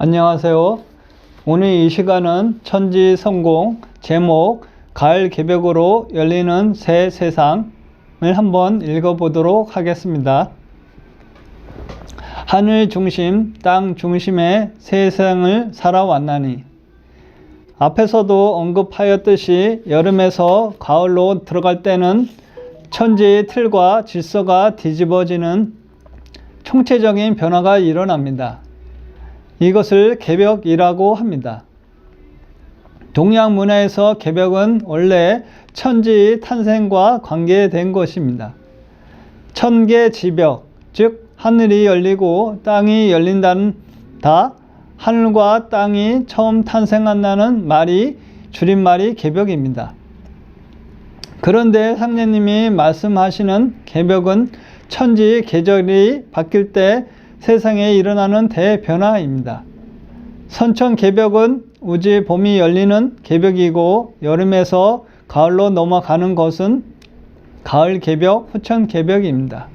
안녕하세요. 오늘 이 시간은 천지성공 제목 가을 개벽으로 열리는 새 세상을 한번 읽어보도록 하겠습니다. 하늘 중심, 땅 중심의 세상을 살아왔나니 앞에서도 언급하였듯이 여름에서 가을로 들어갈 때는 천지의 틀과 질서가 뒤집어지는 총체적인 변화가 일어납니다. 이것을 개벽이라고 합니다. 동양 문화에서 개벽은 원래 천지의 탄생과 관계된 것입니다. 천계지벽, 즉 하늘이 열리고 땅이 열린다. 하늘과 땅이 처음 탄생한다는 말이 줄임말이 개벽입니다. 그런데 상제님이 말씀하시는 개벽은 천지의 계절이 바뀔 때 세상에 일어나는 대변화입니다. 선천개벽은 우주의 봄이 열리는 개벽이고 여름에서 가을로 넘어가는 것은 가을개벽, 후천개벽입니다.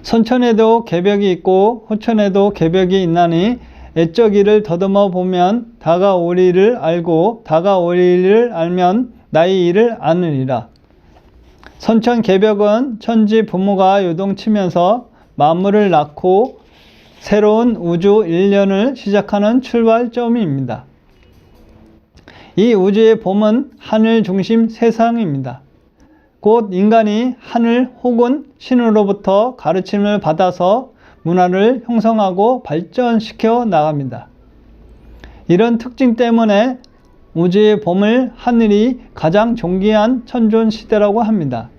선천에도 개벽이 있고 후천에도 개벽이 있나니 애적 이를 더듬어 보면 다가오리를 알고 다가오리를 알면 나의 일을 아느니라. 선천개벽은 천지 부모가 요동치면서 만물을 낳고 새로운 우주 1년을 시작하는 출발점입니다. 이 우주의 봄은 하늘 중심 세상입니다. 곧 인간이 하늘 혹은 신으로부터 가르침을 받아서 문화를 형성하고 발전시켜 나갑니다. 이런 특징 때문에 우주의 봄을 하늘이 가장 존귀한 천존 시대라고 합니다.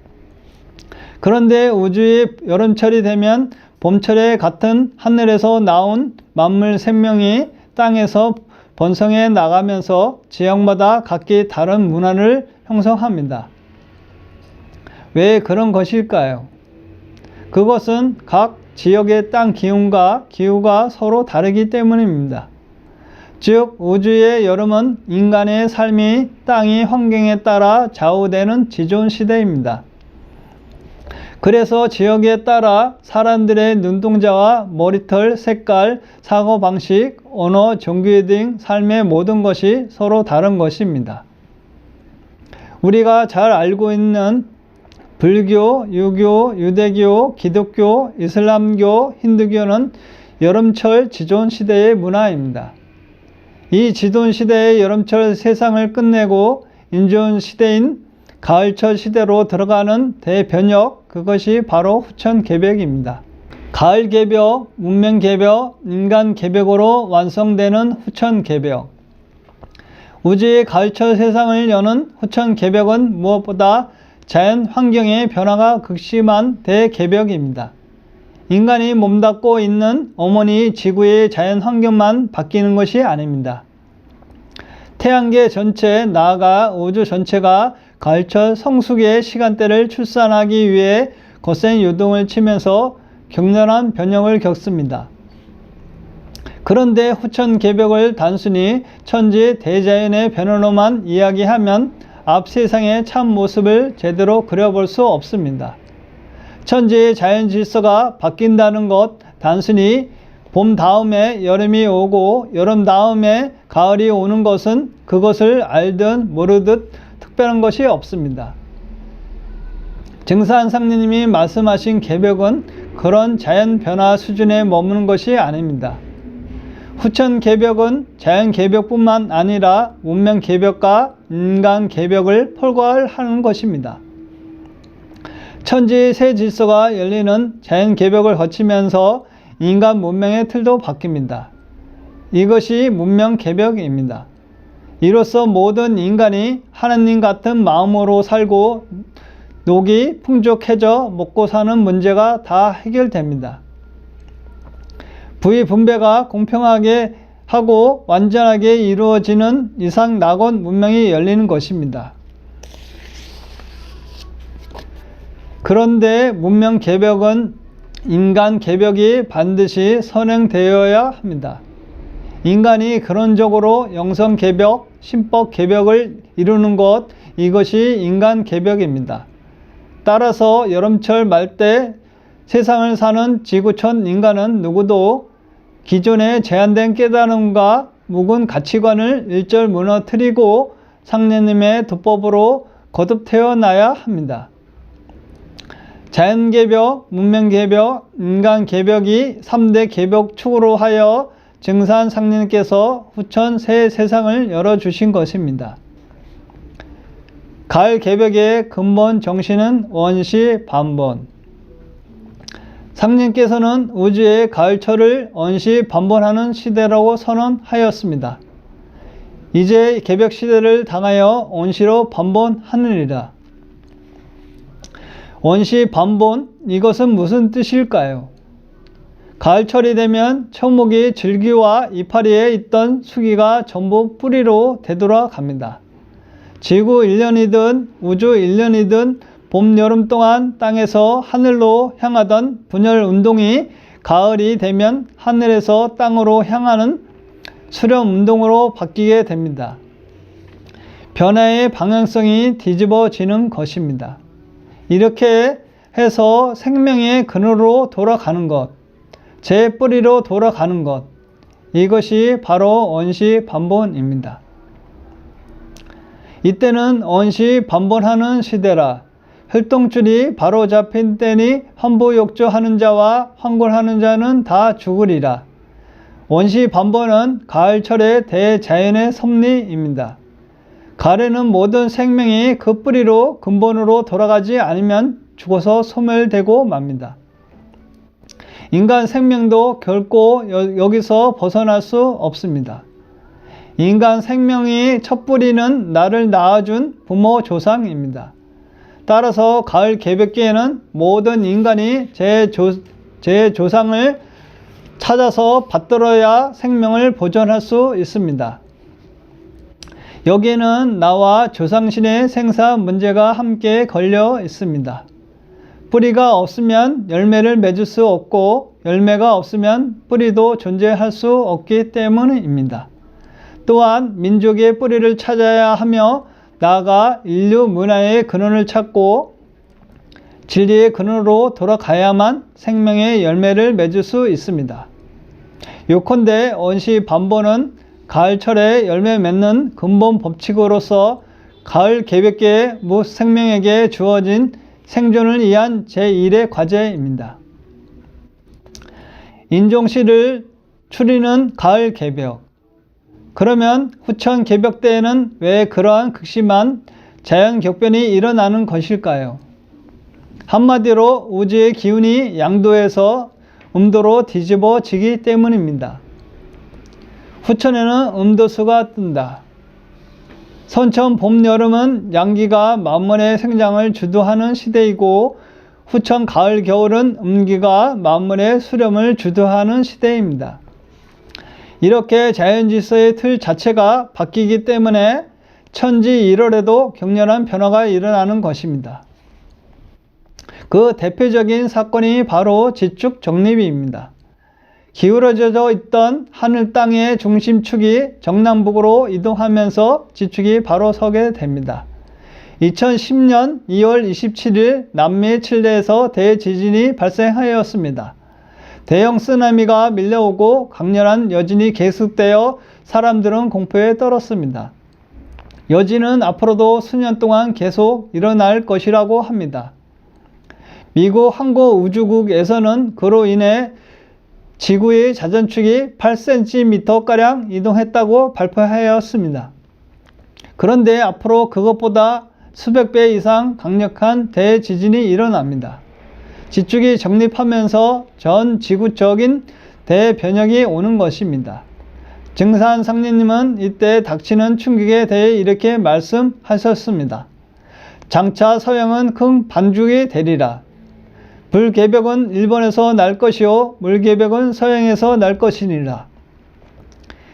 그런데 우주의 여름철이 되면 봄철에 같은 하늘에서 나온 만물 생명이 땅에서 번성해 나가면서 지역마다 각기 다른 문화를 형성합니다. 왜 그런 것일까요? 그것은 각 지역의 땅 기운과 기후가 서로 다르기 때문입니다. 즉 우주의 여름은 인간의 삶이 땅의 환경에 따라 좌우되는 지존 시대입니다. 그래서 지역에 따라 사람들의 눈동자와 머리털, 색깔, 사고방식, 언어, 종교 등 삶의 모든 것이 서로 다른 것입니다. 우리가 잘 알고 있는 불교, 유교, 유대교, 기독교, 이슬람교, 힌두교는 여름철 지존 시대의 문화입니다. 이 지존 시대의 여름철 세상을 끝내고 인존 시대인 가을철 시대로 들어가는 대변혁, 그것이 바로 후천개벽입니다. 가을개벽, 문명개벽, 인간개벽으로 완성되는 후천개벽. 우주의 가을철 세상을 여는 후천개벽은 무엇보다 자연 환경의 변화가 극심한 대개벽입니다. 인간이 몸담고 있는 어머니 지구의 자연 환경만 바뀌는 것이 아닙니다. 태양계 전체, 나아가 우주 전체가 가을철 성숙의 시간대를 출산하기 위해 거센 요동을 치면서 격렬한 변형을 겪습니다. 그런데 후천개벽을 단순히 천지 대자연의 변화로만 이야기하면 앞 세상의 참 모습을 제대로 그려볼 수 없습니다. 천지의 자연 질서가 바뀐다는 것, 단순히 봄 다음에 여름이 오고 여름 다음에 가을이 오는 것은 그것을 알듯 모르듯 특별한 것이 없습니다. 증산 상제님이 말씀하신 개벽은 그런 자연 변화 수준에 머무는 것이 아닙니다. 후천 개벽은 자연 개벽뿐만 아니라 문명 개벽과 인간 개벽을 포괄하는 것입니다. 천지의 새 질서가 열리는 자연 개벽을 거치면서 인간 문명의 틀도 바뀝니다. 이것이 문명 개벽입니다. 이로써 모든 인간이 하나님 같은 마음으로 살고 녹이 풍족해져 먹고 사는 문제가 다 해결됩니다. 부의 분배가 공평하게 하고 완전하게 이루어지는 이상 낙원 문명이 열리는 것입니다. 그런데 문명 개벽은 인간 개벽이 반드시 선행되어야 합니다. 인간이 근원적으로 영성 개벽, 신법 개벽을 이루는 것, 이것이 인간 개벽입니다. 따라서 여름철 말 때 세상을 사는 지구촌 인간은 누구도 기존의 제한된 깨달음과 묵은 가치관을 일절 무너뜨리고 상례님의 도법으로 거듭 태어나야 합니다. 자연개벽, 문명개벽, 인간개벽이 3대 개벽 축으로 하여 증산 상례님께서 후천 새 세상을 열어주신 것입니다. 가을 개벽의 근본 정신은 원시 반본. 상님께서는 우주의 가을철을 원시 반본하는 시대라고 선언하였습니다. 이제 개벽 시대를 당하여 원시로 반본하느니라. 원시 반본, 이것은 무슨 뜻일까요? 가을철이 되면 초목이 줄기와 이파리에 있던 수기가 전부 뿌리로 되돌아갑니다. 지구 1년이든 우주 1년이든 봄, 여름 동안 땅에서 하늘로 향하던 분열 운동이 가을이 되면 하늘에서 땅으로 향하는 수렴 운동으로 바뀌게 됩니다. 변화의 방향성이 뒤집어지는 것입니다. 이렇게 해서 생명의 근원으로 돌아가는 것, 제 뿌리로 돌아가는 것, 이것이 바로 원시 반본입니다. 이때는 원시 반본하는 시대라. 혈통줄이 바로 잡힌 때니 환부욕조하는 자와 환골하는 자는 다 죽으리라. 원시 반본은 가을철의 대자연의 섭리입니다. 가을에는 모든 생명이 그 뿌리로 근본으로 돌아가지 않으면 죽어서 소멸되고 맙니다. 인간 생명도 결코 여기서 벗어날 수 없습니다. 인간 생명의 첫 뿌리는 나를 낳아준 부모 조상입니다. 따라서 가을 개벽기에는 모든 인간이 제 조상을 찾아서 받들어야 생명을 보존할 수 있습니다. 여기에는 나와 조상신의 생사 문제가 함께 걸려 있습니다. 뿌리가 없으면 열매를 맺을 수 없고 열매가 없으면 뿌리도 존재할 수 없기 때문입니다. 또한 민족의 뿌리를 찾아야 하며 나아가 인류 문화의 근원을 찾고 진리의 근원으로 돌아가야만 생명의 열매를 맺을 수 있습니다. 요컨대 원시 반본은 가을철에 열매 맺는 근본 법칙으로서 가을 개벽계의 무생명에게 주어진 생존을 위한 제1의 과제입니다. 인종시를 추리는 가을 개벽. 그러면 후천 개벽 때에는 왜 그러한 극심한 자연 격변이 일어나는 것일까요? 한마디로 우주의 기운이 양도에서 음도로 뒤집어지기 때문입니다. 후천에는 음도수가 뜬다. 선천 봄, 여름은 양기가 만물의 생장을 주도하는 시대이고 후천 가을, 겨울은 음기가 만물의 수렴을 주도하는 시대입니다. 이렇게 자연질서의 틀 자체가 바뀌기 때문에 천지 1월에도 격렬한 변화가 일어나는 것입니다. 그 대표적인 사건이 바로 지축 정립입니다. 기울어져 있던 하늘 땅의 중심축이 정남북으로 이동하면서 지축이 바로 서게 됩니다. 2010년 2월 27일 남미 칠레에서 대지진이 발생하였습니다. 대형 쓰나미가 밀려오고 강렬한 여진이 계속되어 사람들은 공포에 떨었습니다. 여진은 앞으로도 수년 동안 계속 일어날 것이라고 합니다. 미국 항공우주국에서는 그로 인해 지구의 자전축이 8cm가량 이동했다고 발표하였습니다. 그런데 앞으로 그것보다 수백 배 이상 강력한 대지진이 일어납니다. 지축이 정립하면서 전 지구적인 대변혁이 오는 것입니다. 증산 상례님은 이때 닥치는 충격에 대해 이렇게 말씀하셨습니다. 장차 서양은 큰 반죽이 되리라. 불개벽은 일본에서 날 것이요 물개벽은 서양에서 날 것이니라.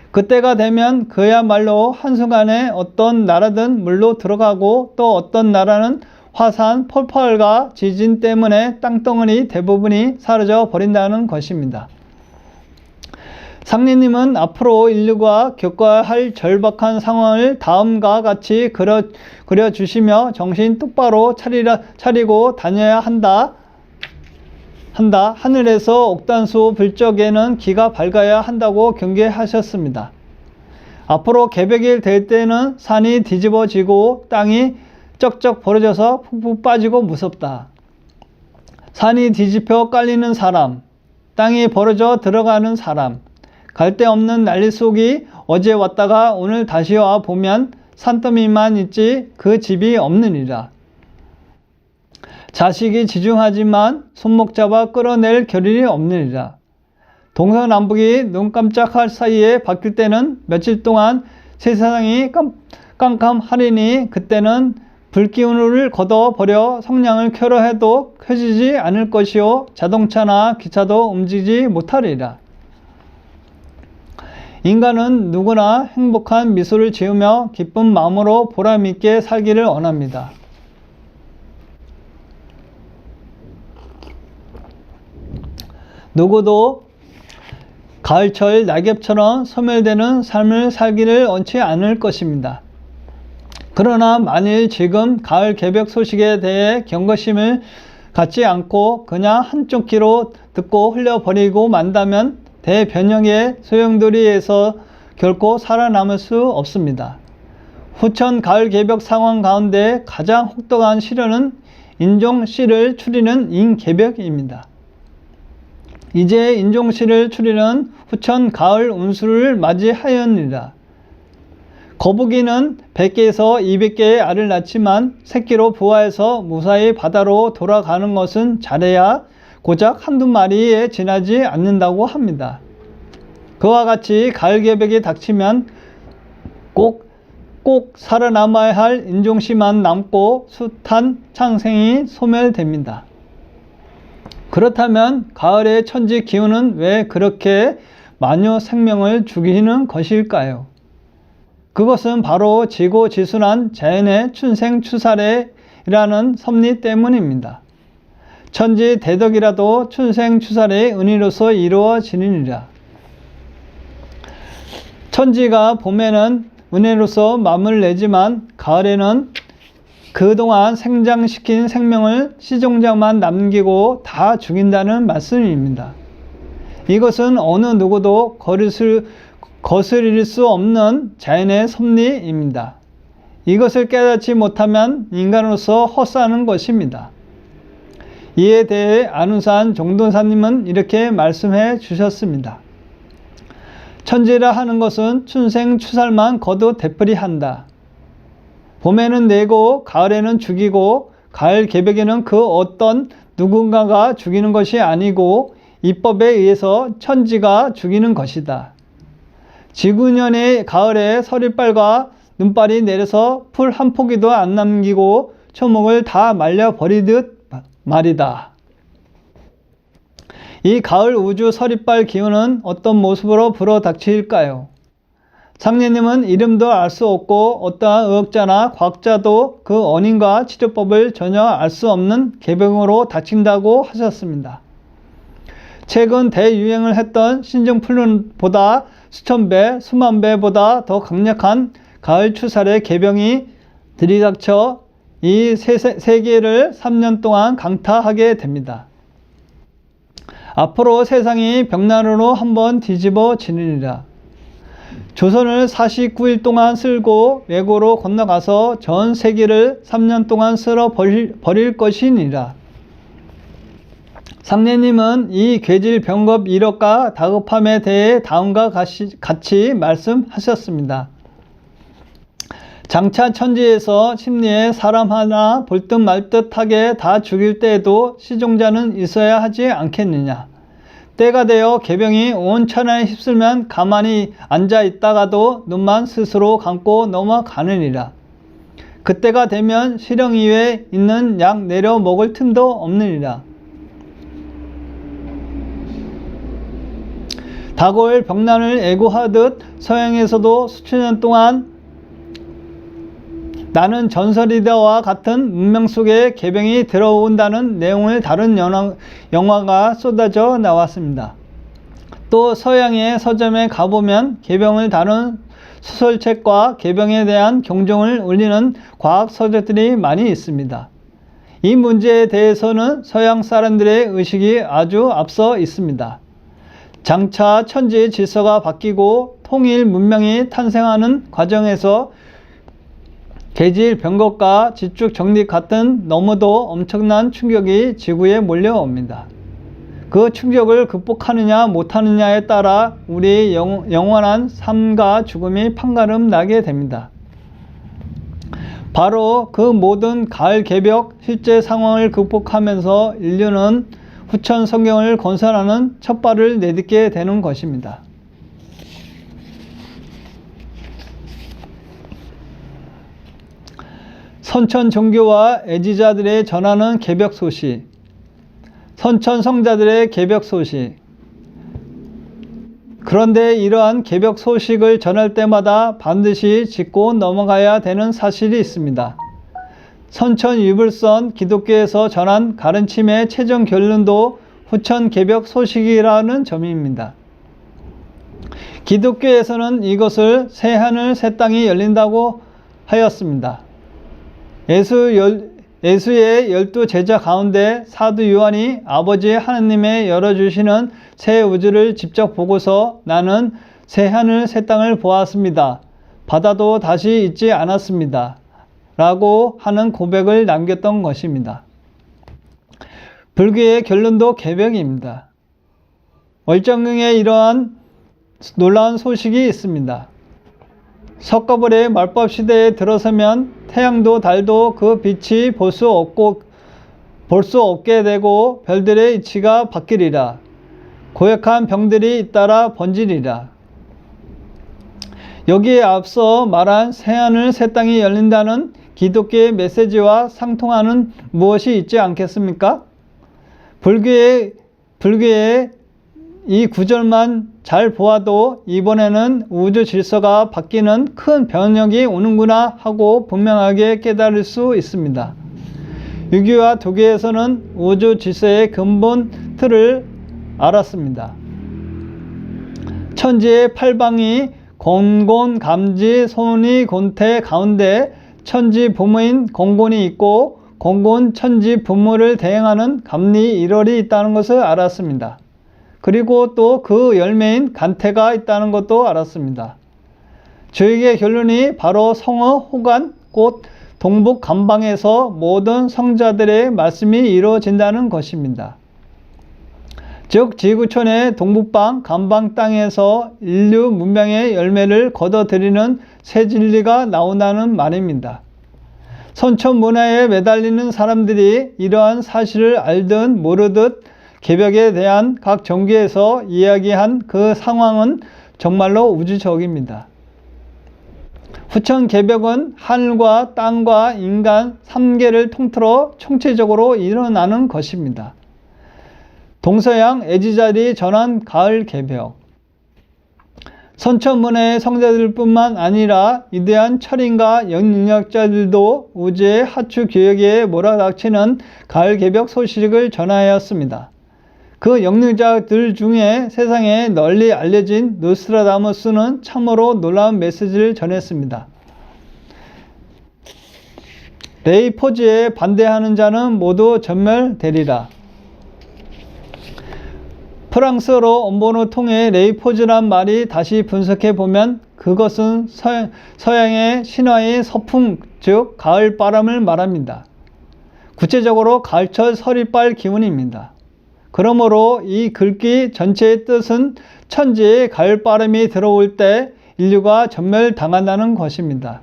그때가 되면 그야말로 한순간에 어떤 나라든 물로 들어가고 또 어떤 나라는 화산, 폭발과 지진 때문에 땅덩어리 대부분이 사라져 버린다는 것입니다. 상례님은 앞으로 인류가 겪어야 할 절박한 상황을 다음과 같이 그려주시며 정신 똑바로 차리고 다녀야 한다 한다. 하늘에서 옥단수 불 적에는 기가 밝아야 한다고 경계하셨습니다. 앞으로 개백일 될 때는 산이 뒤집어지고 땅이 쩍쩍 벌어져서 푹푹 빠지고 무섭다. 산이 뒤집혀 깔리는 사람, 땅이 벌어져 들어가는 사람, 갈 데 없는 난리 속이 어제 왔다가 오늘 다시 와 보면 산더미만 있지 그 집이 없느니라. 자식이 지중하지만 손목 잡아 끌어낼 겨를이 없느니라. 동서남북이 눈 깜짝할 사이에 바뀔 때는 며칠 동안 세상이 깜깜하리니 그때는 불기운을 걷어버려 성냥을 켜려 해도 켜지지 않을 것이요 자동차나 기차도 움직이지 못하리라. 인간은 누구나 행복한 미소를 지으며 기쁜 마음으로 보람있게 살기를 원합니다. 누구도 가을철 낙엽처럼 소멸되는 삶을 살기를 원치 않을 것입니다. 그러나 만일 지금 가을 개벽 소식에 대해 경각심을 갖지 않고 그냥 한쪽 귀로 듣고 흘려버리고 만다면 대변형의 소용돌이에서 결코 살아남을 수 없습니다. 후천 가을 개벽 상황 가운데 가장 혹독한 시련은 인종씨를 추리는 인개벽입니다. 이제 인종씨를 추리는 후천 가을 운수를 맞이하였느니라. 거북이는 100개에서 200개의 알을 낳지만 새끼로 부화해서 무사히 바다로 돌아가는 것은 잘해야 고작 한두 마리에 지나지 않는다고 합니다. 그와 같이 가을 개벽이 닥치면 꼭 살아남아야 할 인종씨만 남고 숱한 창생이 소멸됩니다. 그렇다면 가을의 천지 기운은 왜 그렇게 마녀 생명을 죽이는 것일까요? 그것은 바로 지고지순한 자연의 춘생추살이라는 섭리 때문입니다. 천지 대덕이라도 춘생추살의 은혜로서 이루어지느니라. 천지가 봄에는 은혜로서 맘을 내지만 가을에는 그동안 생장시킨 생명을 씨종자만 남기고 다 죽인다는 말씀입니다. 이것은 어느 누구도 거스릴 수 없는 자연의 섭리입니다. 이것을 깨닫지 못하면 인간으로서 헛사는 것입니다. 이에 대해 안우산 정도사님은 이렇게 말씀해 주셨습니다. 천지라 하는 것은 춘생추살만 거두 되풀이한다. 봄에는 내고 가을에는 죽이고 가을 개벽에는 그 어떤 누군가가 죽이는 것이 아니고 이법에 의해서 천지가 죽이는 것이다. 지구년의 가을에 서리빨과 눈발이 내려서 풀 한 포기도 안 남기고 초목을 다 말려버리듯 말이다. 이 가을 우주 서리빨 기운은 어떤 모습으로 불어닥칠까요? 상례님은 이름도 알 수 없고 어떠한 의학자나 과학자도 그 원인과 치료법을 전혀 알 수 없는 개병으로 닥친다고 하셨습니다. 최근 대유행을 했던 신종플루보다 수천 배, 수만 배보다 더 강력한 가을 추살의 개병이 들이닥쳐 이 세계를 3년 동안 강타하게 됩니다. 앞으로 세상이 벽난로로 한번 뒤집어지느니라. 조선을 49일 동안 쓸고 외고로 건너가서 전 세계를 3년 동안 쓸어 버릴 것이니라. 상례님은 이 괴질 병겁 이력과 다급함에 대해 다음과 같이 말씀하셨습니다. 장차 천지에서 심리에 사람 하나 볼 듯 말 듯하게 다 죽일 때에도 시종자는 있어야 하지 않겠느냐. 때가 되어 개병이 온 천하에 휩쓸면 가만히 앉아 있다가도 눈만 스스로 감고 넘어가느니라. 그때가 되면 실형 위에 있는 약 내려 먹을 틈도 없느니라. 다골 병난을 애고하듯 서양에서도 수천 년 동안 나는 전설이다와 같은 문명 속에 개병이 들어온다는 내용을 다룬 영화가 쏟아져 나왔습니다. 또 서양의 서점에 가보면 개병을 다룬 소설책과 개병에 대한 경종을 울리는 과학 서적들이 많이 있습니다. 이 문제에 대해서는 서양 사람들의 의식이 아주 앞서 있습니다. 장차 천지의 질서가 바뀌고 통일 문명이 탄생하는 과정에서 계질 변곡과 지축 정립 같은 너무도 엄청난 충격이 지구에 몰려옵니다. 그 충격을 극복하느냐 못하느냐에 따라 우리의 영원한 삶과 죽음이 판가름 나게 됩니다. 바로 그 모든 가을 개벽 실제 상황을 극복하면서 인류는 후천 성경을 건설하는 첫 발을 내딛게 되는 것입니다. 선천 종교와 애지자들의 전하는 개벽 소식, 선천 성자들의 개벽 소식. 그런데 이러한 개벽 소식을 전할 때마다 반드시 짚고 넘어가야 되는 사실이 있습니다. 선천 유불선 기독교에서 전한 가르침의 최종 결론도 후천 개벽 소식이라는 점입니다. 기독교에서는 이것을 새 하늘 새 땅이 열린다고 하였습니다. 예수의 12 제자 가운데 사도 요한이 아버지 하나님의 열어주시는 새 우주를 직접 보고서 나는 새 하늘 새 땅을 보았습니다. 바다도 다시 있지 않았습니다. 라고 하는 고백을 남겼던 것입니다. 불교의 결론도 개벽입니다. 월정경에 이러한 놀라운 소식이 있습니다. 석가벌의 말법 시대에 들어서면 태양도 달도 그 빛이 볼 수 없게 되고 별들의 이치가 바뀌리라. 고약한 병들이 잇따라 번지리라. 여기에 앞서 말한 새하늘 새 땅이 열린다는 기독교의 메시지와 상통하는 무엇이 있지 않겠습니까? 불교의 이 구절만 잘 보아도 이번에는 우주 질서가 바뀌는 큰 변혁이 오는구나 하고 분명하게 깨달을 수 있습니다. 유교와 도교에서는 우주 질서의 근본 틀을 알았습니다. 천지의 팔방이 건곤, 감지, 손이, 곤태 가운데 천지 부모인 건곤이 있고 건곤 천지 부모를 대행하는 감리 일월이 있다는 것을 알았습니다. 그리고 또 그 열매인 간태가 있다는 것도 알았습니다. 저에게 결론이 바로 성어 호간 곧 동북 감방에서 모든 성자들의 말씀이 이루어진다는 것입니다. 즉 지구촌의 동북방 감방 땅에서 인류 문명의 열매를 거둬들이는 새 진리가 나온다는 말입니다. 선천 문화에 매달리는 사람들이 이러한 사실을 알듯 모르듯 개벽에 대한 각 종교에서 이야기한 그 상황은 정말로 우주적입니다. 후천 개벽은 하늘과 땅과 인간 3계를 통틀어 총체적으로 일어나는 것입니다. 동서양 애지자들이 전한 가을 개벽. 선천 문화의 성자들뿐만 아니라 위대한 철인과 영능력자들도 우주의 하추 교역에 몰아닥치는 가을 개벽 소식을 전하였습니다. 그 영능자들 중에 세상에 널리 알려진 노스트라다무스는 참으로 놀라운 메시지를 전했습니다. 레이 포즈에 반대하는 자는 모두 전멸되리라. 프랑스어로 원본을 통해 레이 포즈란 말이 다시 분석해 보면 그것은 서양의 신화의 서풍, 즉 가을 바람을 말합니다. 구체적으로 가을철 서리빨 기운입니다. 그러므로 이 글귀 전체의 뜻은 천지에 가을바람이 들어올 때 인류가 전멸당한다는 것입니다.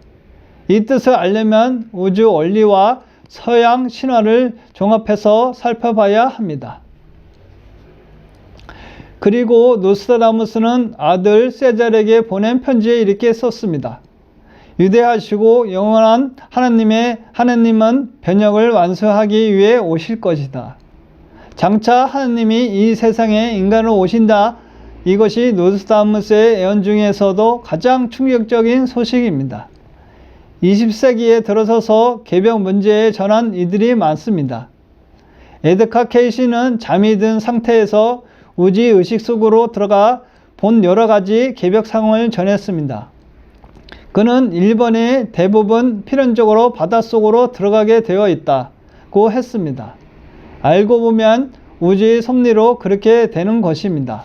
이 뜻을 알려면 우주 원리와 서양 신화를 종합해서 살펴봐야 합니다. 그리고 노스트라다무스는 아들 세잘에게 보낸 편지에 이렇게 썼습니다. 위대하시고 영원한 하나님은 변혁을 완수하기 위해 오실 것이다. 장차 하나님이 이 세상에 인간으로 오신다. 이것이 노스트라다무스의 예언 중에서도 가장 충격적인 소식입니다. 20세기에 들어서서 개벽 문제에 전한 이들이 많습니다. 에드카 케이시는 잠이 든 상태에서 우주의 의식 속으로 들어가 본 여러 가지 개벽 상황을 전했습니다. 그는 일본이 대부분 필연적으로 바닷속으로 들어가게 되어 있다. 있고 했습니다. 알고 보면 우주의 섭리로 그렇게 되는 것입니다.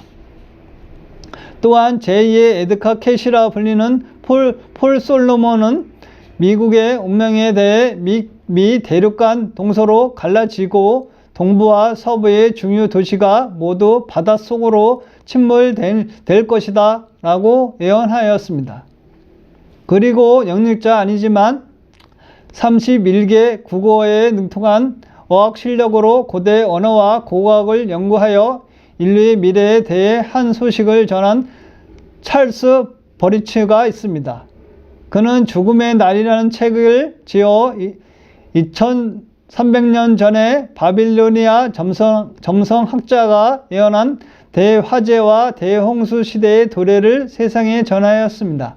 또한 제2의 에드카 캐시라 불리는 폴 솔로몬은 미국의 운명에 대해 미 대륙간 동서로 갈라지고 동부와 서부의 중요 도시가 모두 바닷속으로 침몰될 것이다 라고 예언하였습니다. 그리고 영육자 아니지만 31개 국어에 능통한 어학 실력으로 고대 언어와 고고학을 연구하여 인류의 미래에 대해 한 소식을 전한 찰스 버리츠가 있습니다. 그는 죽음의 날이라는 책을 지어 2300년 전에 바빌로니아 점성학자가 예언한 대화재와 대홍수 시대의 도래를 세상에 전하였습니다.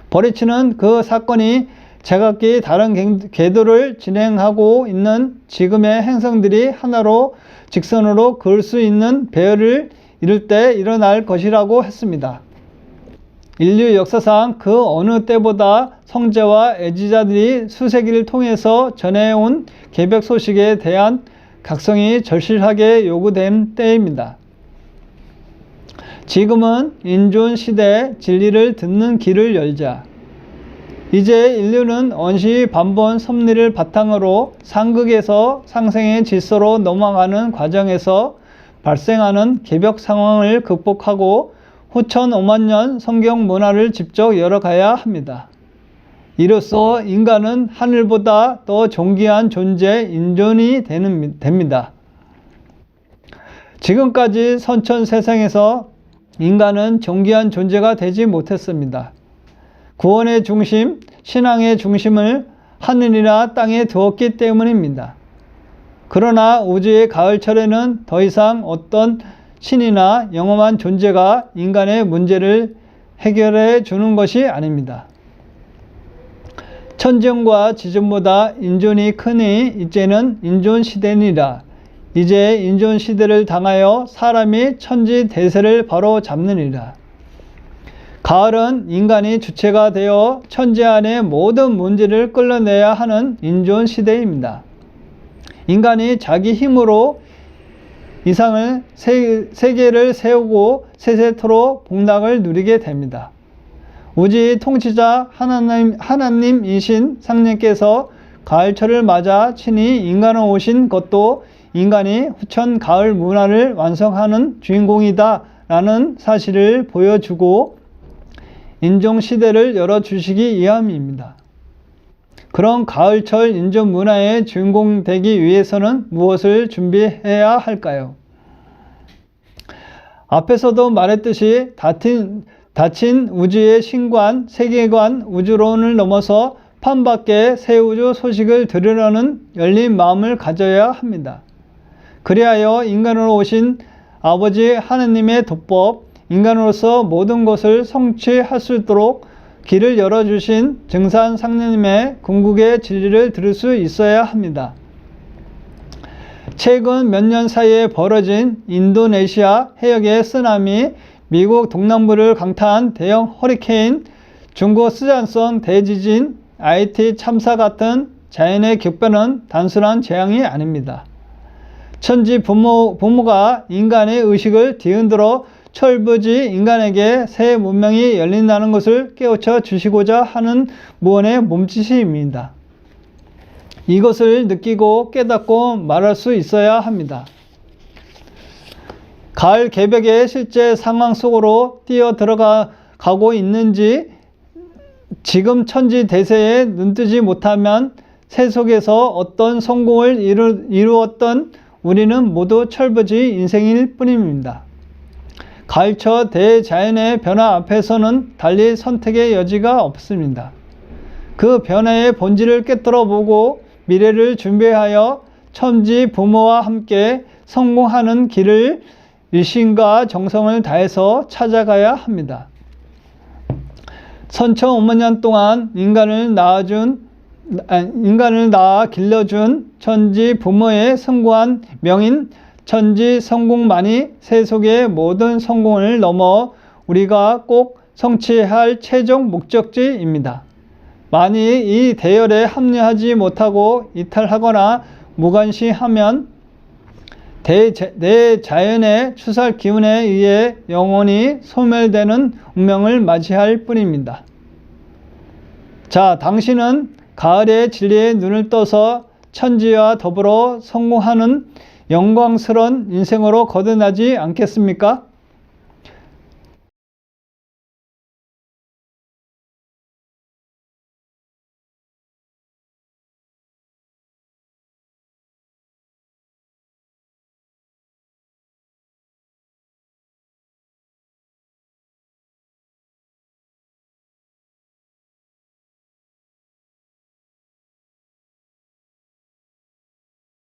버리츠는 그 사건이 제각기 다른 궤도를 진행하고 있는 지금의 행성들이 하나로 직선으로 그을 수 있는 배열을 이룰 때 일어날 것이라고 했습니다. 인류 역사상 그 어느 때보다 성자와 애지자들이 수세기를 통해서 전해온 개벽 소식에 대한 각성이 절실하게 요구된 때입니다. 지금은 인존 시대 진리를 듣는 길을 열자. 이제 인류는 원시 반본 섭리를 바탕으로 상극에서 상생의 질서로 넘어가는 과정에서 발생하는 개벽 상황을 극복하고 후천 5만 년 성경 문화를 직접 열어가야 합니다. 이로써 인간은 하늘보다 더 존귀한 존재 인존이 됩니다. 지금까지 선천 세상에서 인간은 존귀한 존재가 되지 못했습니다. 구원의 중심, 신앙의 중심을 하늘이나 땅에 두었기 때문입니다. 그러나 우주의 가을철에는 더 이상 어떤 신이나 영험한 존재가 인간의 문제를 해결해 주는 것이 아닙니다. 천정과 지존보다 인존이 크니 이제는 인존 시대니라. 이제 인존 시대를 당하여 사람이 천지 대세를 바로 잡느니라. 가을은 인간이 주체가 되어 천지 안의 모든 문제를 끌어내야 하는 인존 시대입니다. 인간이 자기 힘으로 이상을 세계를 세우고 세세토록 복락을 누리게 됩니다. 우주의 통치자 하나님이신 상님께서 가을철을 맞아 친히 인간을 오신 것도 인간이 후천 가을 문화를 완성하는 주인공이다 라는 사실을 보여주고 인종 시대를 열어주시기 위함입니다. 그런 가을철 인종 문화의 주인공 되기 위해서는 무엇을 준비해야 할까요? 앞에서도 말했듯이 닫힌 우주의 신관, 세계관, 우주론을 넘어서 판밖의 새 우주 소식을 들으려는 열린 마음을 가져야 합니다. 그리하여 인간으로 오신 아버지 하느님의 도법, 인간으로서 모든 것을 성취할 수 있도록 길을 열어주신 증산 상님의 궁극의 진리를 들을 수 있어야 합니다. 최근 몇 년 사이에 벌어진 인도네시아 해역의 쓰나미, 미국 동남부를 강타한 대형 허리케인, 중국 스잔성 대지진, IT 참사 같은 자연의 격변은 단순한 재앙이 아닙니다. 천지 부모가 인간의 의식을 뒤흔들어 철부지 인간에게 새 문명이 열린다는 것을 깨우쳐 주시고자 하는 무언의 몸짓입니다. 이것을 느끼고 깨닫고 말할 수 있어야 합니다. 가을 개벽의 실제 상황 속으로 뛰어 들어가고 있는지 지금 천지 대세에 눈뜨지 못하면 세속에서 어떤 성공을 이루었던 우리는 모두 철부지 인생일 뿐입니다. 가을철 대자연의 변화 앞에서는 달리 선택의 여지가 없습니다. 그 변화의 본질을 깨뜨려 보고 미래를 준비하여 천지 부모와 함께 성공하는 길을 일심과 정성을 다해서 찾아가야 합니다. 선천 5만 년 동안 인간을 낳아 길러준 천지 부모의 성공한 명인 천지 성공만이 세속의 모든 성공을 넘어 우리가 꼭 성취할 최종 목적지입니다. 만일 이 대열에 합류하지 못하고 이탈하거나 무관심하면 대자연의 추살 기운에 의해 영원히 소멸되는 운명을 맞이할 뿐입니다. 자, 당신은 가을의 진리에 눈을 떠서 천지와 더불어 성공하는 영광스러운 인생으로 거듭나지 않겠습니까?